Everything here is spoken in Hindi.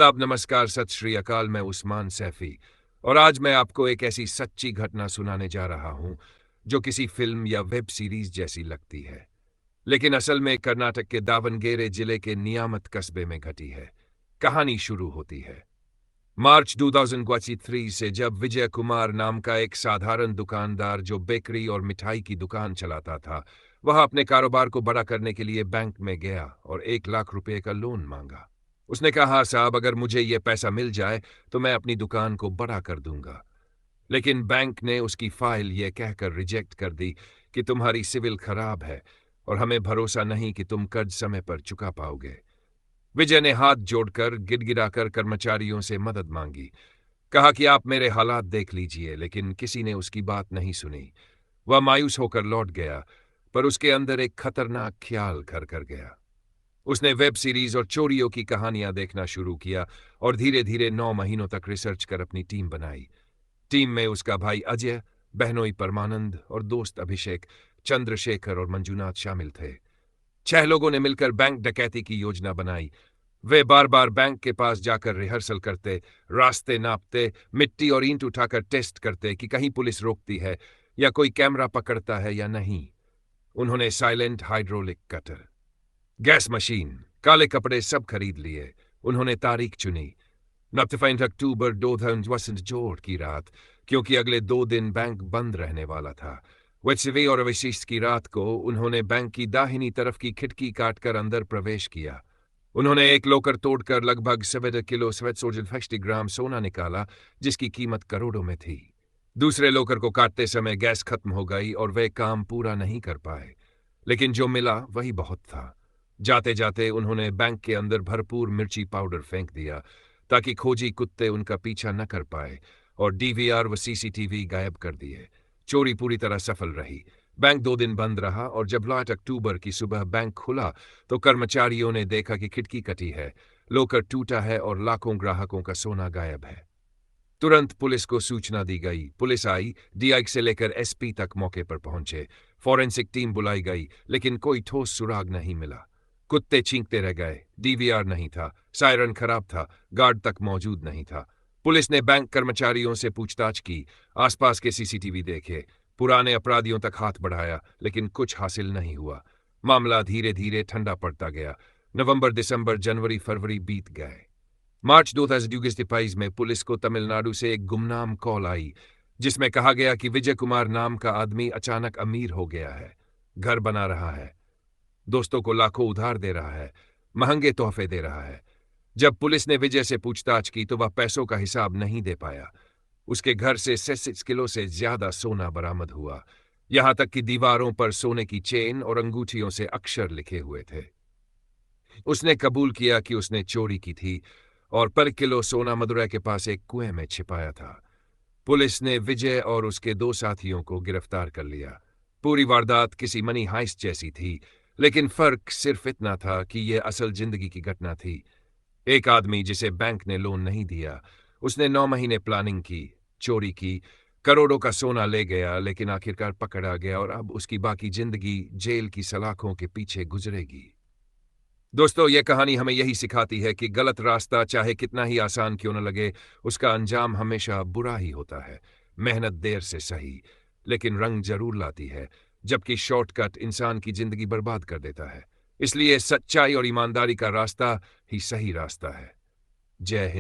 आदाब, नमस्कार, सत श्री अकाल। मैं उस्मान सैफी और आज मैं आपको एक ऐसी सच्ची घटना सुनाने जा रहा हूं जो किसी फिल्म या वेब सीरीज जैसी लगती है, लेकिन असल में कर्नाटक के दावनगेरे जिले के नियामत कस्बे में घटी है। कहानी शुरू होती है मार्च 2023 से, जब विजय कुमार नाम का एक साधारण दुकानदार जो बेकरी और मिठाई की दुकान चलाता था, वह अपने कारोबार को बड़ा करने के लिए बैंक में गया और 1 लाख रुपए का लोन मांगा। उसने कहा, साहब, अगर मुझे यह पैसा मिल जाए तो मैं अपनी दुकान को बड़ा कर दूंगा। लेकिन बैंक ने उसकी फाइल यह कहकर रिजेक्ट कर दी कि तुम्हारी सिविल खराब है और हमें भरोसा नहीं कि तुम कर्ज समय पर चुका पाओगे। विजय ने हाथ जोड़कर गिड़गिड़ाकर कर्मचारियों से मदद मांगी। कहा कि आप मेरे हालात देख लीजिए, लेकिन किसी ने उसकी बात नहीं सुनी। वह मायूस होकर लौट गया, पर उसके अंदर एक खतरनाक ख्याल घर कर गया। उसने वेब सीरीज और चोरियों की कहानियां देखना शुरू किया और धीरे धीरे 9 महीनों तक रिसर्च कर अपनी टीम बनाई। टीम में उसका भाई अजय, बहनोई परमानंद और दोस्त अभिषेक, चंद्रशेखर और मंजुनाथ शामिल थे। 6 लोगों ने मिलकर बैंक डकैती की योजना बनाई। वे बार बार बैंक के पास जाकर रिहर्सल करते, रास्ते नापते, मिट्टी और ईंट उठाकर टेस्ट करते कि कहीं पुलिस रोकती है या कोई कैमरा पकड़ता है या नहीं। उन्होंने silent hydraulic cutter, gas machine, काले कपड़े सब खरीद लिए। उन्होंने तारीख चुनी 9 अक्टूबर 2024 की रात, क्योंकि अगले 2 दिन बैंक बंद रहने वाला था। वैश्वी और अवशिष्ट की रात को उन्होंने बैंक की दाहिनी तरफ की खिड़की काटकर अंदर प्रवेश किया। उन्होंने एक लोकर तोड़कर लगभग 7 किलो 760 ग्राम सोना निकाला, जिसकी कीमत करोड़ों में थी। दूसरे लोकर को काटते समय गैस खत्म हो गई और वे काम पूरा नहीं कर पाए, लेकिन जो मिला वही बहुत था। जाते जाते उन्होंने बैंक के अंदर भरपूर मिर्ची पाउडर फेंक दिया ताकि खोजी कुत्ते उनका पीछा न कर पाए, और डीवीआर व सीसीटीवी गायब कर दिए। चोरी पूरी तरह सफल रही। बैंक 2 दिन बंद रहा और जब 8 अक्टूबर की सुबह बैंक खुला तो कर्मचारियों ने देखा कि खिड़की कटी है, लोकर टूटा है और लाखों ग्राहकों का सोना गायब है। तुरंत पुलिस को सूचना दी गई। पुलिस आई, डीआई से लेकर एसपी तक मौके पर पहुंचे। फॉरेंसिक टीम बुलाई गई, लेकिन कोई ठोस सुराग नहीं मिला। कुत्ते चींकते रह गए, डीवीआर नहीं था, सायरन खराब था, गार्ड तक मौजूद नहीं था। पुलिस ने बैंक कर्मचारियों से पूछताछ की, आसपास के सीसीटीवी देखे, पुराने अपराधियों तक हाथ बढ़ाया, लेकिन कुछ हासिल नहीं हुआ। मामला धीरे धीरे ठंडा पड़ता गया। नवंबर, दिसंबर, जनवरी, फरवरी बीत गए। मार्च 2022 में पुलिस को तमिलनाडु से एक गुमनाम कॉल आई, जिसमें कहा गया कि विजय कुमार नाम का आदमी अचानक अमीर हो गया है, घर बना रहा है, दोस्तों को लाखों उधार दे रहा है, महंगे तोहफे दे रहा है। जब पुलिस ने विजय से पूछताछ की तो वह पैसों का हिसाब नहीं दे पाया। उसके घर से 6 किलो से ज्यादा सोना बरामद हुआ, यहां तक कि दीवारों पर सोने की चेन और अंगूठियों से अक्षर लिखे हुए थे। उसने कबूल किया कि उसने चोरी की थी और पर किलो सोना मदुरै के पास एक कुएं में छिपाया था। पुलिस ने विजय और उसके 2 साथियों को गिरफ्तार कर लिया। पूरी वारदात किसी मनी हाइस्ट जैसी थी, लेकिन फर्क सिर्फ इतना था कि यह असल जिंदगी की घटना थी। एक आदमी जिसे बैंक ने लोन नहीं दिया, उसने 9 महीने प्लानिंग की, चोरी की, करोड़ों का सोना ले गया, लेकिन आखिरकार पकड़ा गया और अब उसकी बाकी जिंदगी जेल की सलाखों के पीछे गुजरेगी। दोस्तों, यह कहानी हमें यही सिखाती है कि गलत रास्ता चाहे कितना ही आसान क्यों न लगे, उसका अंजाम हमेशा बुरा ही होता है। मेहनत देर से सही, लेकिन रंग जरूर लाती है, जबकि शॉर्टकट इंसान की जिंदगी बर्बाद कर देता है। इसलिए सच्चाई और ईमानदारी का रास्ता ही सही रास्ता है। जय हिंद।